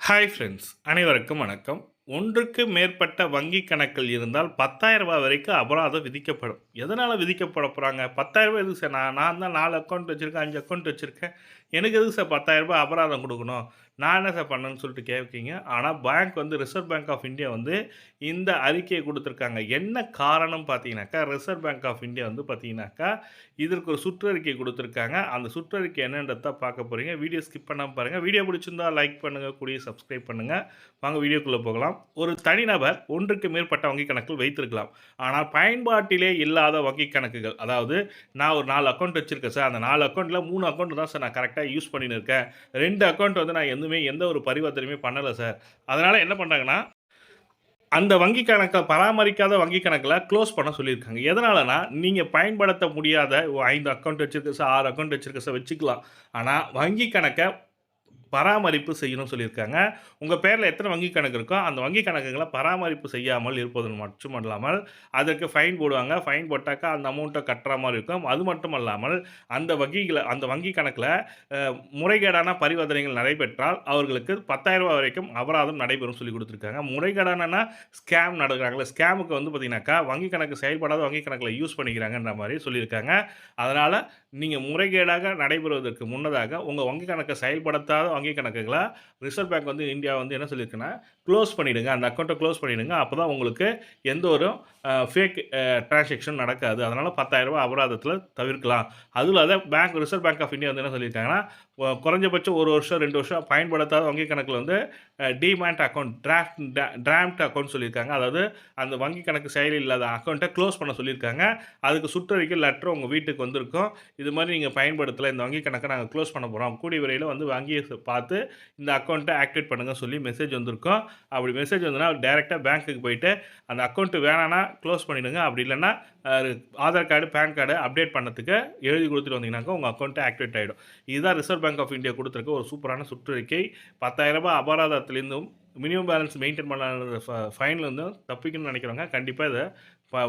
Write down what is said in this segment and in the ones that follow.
Hi friends, அனைவருக்கும் வணக்கம். ஒன்றுக்கு மேற்பட்ட வங்கி கணக்குகள் இருந்தால் ரூ. 10,000 வரைக்கும் அபராதம் விதிக்கப்படும். எதனால விதிக்கப்பட போறாங்க? ரூ. 10,000 எதுக்கு சார்? நான் தான் 4 அக்கவுண்ட் வச்சிருக்கேன், 5 அக்கவுண்ட் வச்சிருக்கேன். எனக்கு எதுக்கு சார் ரூ. 10,000 அபராதம் குடுக்கணும்? நான் என்ன சார் பண்ணேன்னு சொல்லிட்டு கேட்பீங்க. ஆனா பேங்க் வந்து ரிசர்வ் பேங்க் ஆஃப் இந்தியா வந்து இந்த அறிக்கைய குடுத்துருக்காங்க. என்ன காரணம் பார்த்தீங்கன்னாக்கா, ரிசர்வ் பேங்க் ஆஃப் இந்தியா வந்து பார்த்தீங்கன்னாக்கா, இதற்கு ஒரு சுற்றறிக்கை குடுத்துருக்காங்க. அந்த சுற்றறிக்கை என்னன்றத தான் பார்க்க போறீங்க. வீடியோ ஸ்கிப் பண்ணாம பாருங்க. வீடியோ பிடிச்சிருந்தா லைக் பண்ணுங்க, கூடயே சப்ஸ்கிரைப் பண்ணுங்க. வாங்க வீடியோக்குள்ள போகலாம். ஒரு தனிநபர் ஒன்றுக்கு மேற்பட்ட வங்கி கணக்குகள் வைத்திருக்கலாம். ஆனால் பயன்பாட்டிலே இல்லாத வங்கி கணக்குகள், அதாவது நான் ஒரு 4 அக்கவுண்ட் வச்சிருக்கேன் சார். அந்த 4 அக்கவுண்ட்ல 3 அக்கவுண்ட் தான் சார் நான் கரெக்ட்டா யூஸ் பண்ணின்னு இருக்கேன். 2 அக்கவுண்ட் வந்து நான் எந்த ஒரு பரிவர்த்தனையுமே பண்ணல சார். அதனால என்ன பண்றாங்கன்னா, அந்த வங்கி கணக்க பராமரிக்காத வங்கி கணக்குல குளோஸ் பண்ண சொல்லியிருக்காங்க. எதனாலனா, நீங்க பயன்படுத்த முடியாத 5 அக்கவுண்ட் வச்சிருக்கேன் சார், 6 அக்கவுண்ட் வச்சிருக்கேன் சார் வச்சுக்கலாம். ஆனா வங்கி கணக்க பராமரிப்பு செய்யணும்னு சொல்லியிருக்காங்க. உங்க பேர்ல எத்தனை வங்கி கணக்கு இருக்கோ, அந்த வங்கி கணக்குகள பராமரிப்பு செய்யாமல் இருப்பது மட்டுமல்லாமல், அதற்கு ஃபைன் போடுவாங்க. ஃபைன் போட்டாக்கா அந்த அமௌண்ட்ட கட்டுற மாரி இருக்கும். அது மட்டுமல்லாமல், அந்த வங்கி கணக்குல முறைகேடான பரிவர்த்தனைகள் நடைபெற்றால், அவர்களுக்கு ரூ. 10,000 வரைக்கும் அபராதம் நடைபெறும் சொல்லிக் குடுத்துருக்காங்க. முறைகேடானனா ஸ்கேம் நடக்குறாங்கல்ல, ஸ்கேமுக்கு வந்து பார்த்தீங்கன்னாக்கா, வங்கி கணக்கு செயல்படாத வங்கி கணக்குல யூஸ் பண்ணிக்கிறாங்கன்ற மாரி சொல்லியிருக்காங்க. அதனால நீங்க முறைகேடாக நடைபெறுவதற்கு முன்னதாக, உங்க வங்கி கணக்க செயல்படுத்தாத வங்கி கணக்குகள ரிசர்வ் பேங்க் வந்து இந்தியா வந்து என்ன சொல்லியிருக்குன்னா, குளோஸ் பண்ணிடுங்க. அந்த அக்கவுண்ட்ட குளோஸ் பண்ணிடுங்க. அப்பதான் உங்களுக்கு எந்த ஒரு ஃபேக் டிரான்சாக்ஷன் நடக்காது. அதனால ரூ. 10,000 அபராதத்தில தவிர்க்கலாம். அதுவும் இல்லாத ரிசர்வ் பேங்க் ஆஃப் இந்தியா வந்து என்ன சொல்லியிருக்காங்கன்னா, குறைஞ்சபட்சம் 1 வருஷம், 2 வருஷம் பயன்படுத்தாத வங்கி கணக்குல வந்து டிமேட் அக்கவுண்ட், டிராம்ட் அக்கவுண்ட் சொல்லியிருக்காங்க. அதாவது அந்த வங்கி கணக்கு செயலில் இல்லாத அக்கவுண்ட்ட குளோஸ் பண்ண சொல்லியிருக்காங்க. அதுக்கு சுற்றறிக்கை லெட்டர் உங்க வீட்டுக்கு வந்திருக்கும். இது மாரி நீங்க பயன்படுத்தல. இந்த வங்கி கணக்க நாங்க குளோஸ் பண்ண போறோம். கூடிய விரைவில வந்து வங்கிய பார்த்து இந்த அக்கவுண்ட்ட ஆக்டிவேட் பண்ணுங்க சொல்லி மெசேஜ் வந்திருக்கும். அப்படி மெசேஜ் வந்ததுனா டைரக்ட்டா பேங்க்குக்கு போயிட்டு அந்த அக்கவுண்ட் வேணான்னா குளோஸ் பண்ணிடுங்க. அப்படி இல்லன்னா அ Aadhaar card, PAN card update பண்ணதுக்கு எழுதி குடுத்துட்டு வந்தீங்கன்னாக்கா உங்க அக்கவுண்ட் ஆக்டிவேட் ஆயிடும். இதுதான் ரிசர்வ் பேங்க் ஆஃப் இந்தியா குடுத்திருக்க ஒரு சூப்பரான சுற்றறிக்கை. ரூ. 10,000 அபராதத்திலிருந்தும் மினிமம் பேலன்ஸ் மெயின்டெயின் பண்ணாத ஃபைன்லேருந்தும் தப்பிக்கணும்னு நினைக்கிறவங்க கண்டிப்பா இத ப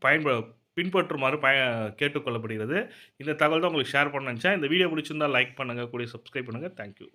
பயன்ப பின்பற்றுமாறு கேட்டுக்கொள்ளப்படுகிறது. இந்த தகவல் தான் உங்களுக்கு ஷேர் பண்ணணும்னு நெனச்சேன். இந்த வீடியோ பிடிச்சிருந்தா லைக் பண்ணுங்க. கூடயே சப்ஸ்கிரைப் பண்ணுங்க. Thank you.